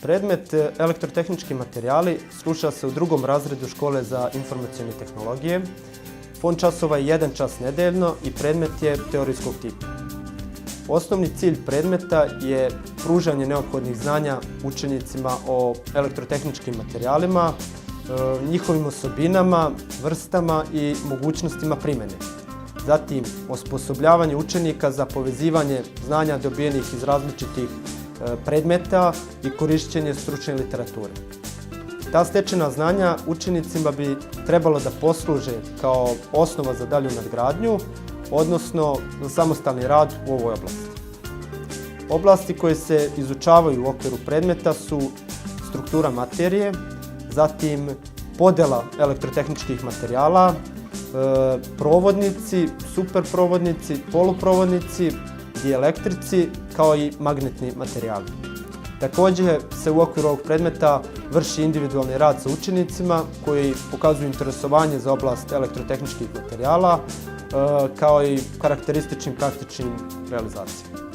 Predmet elektrotehnički materijali sluša se u 2. razredu škole za informacione tehnologije. Fond časova je 1 čas nedeljno i predmet je teorijskog tipa. Osnovni cilj predmeta je pružanje neophodnih znanja učenicima o elektrotehničkim materijalima, njihovim osobinama, vrstama i mogućnostima primjene. Zatim, osposobljavanje učenika za povezivanje znanja dobijenih iz različitih predmeta i korišćenje stručne literature. Ta stečena znanja učenicima bi trebalo da posluže kao osnova za dalju nadgradnju, odnosno za samostalni rad u ovoj oblasti. Oblasti koje se izučavaju u okviru predmeta su struktura materije, zatim podela elektrotehničkih materijala, provodnici, superprovodnici, poluprovodnici, dielektrici, kao i magnetni materijali. Također se u okviru ovog predmeta vrši individualni rad sa učenicima koji pokazuju interesovanje za oblast elektrotehničkih materijala, kao i karakterističnim praktičnim realizacijama.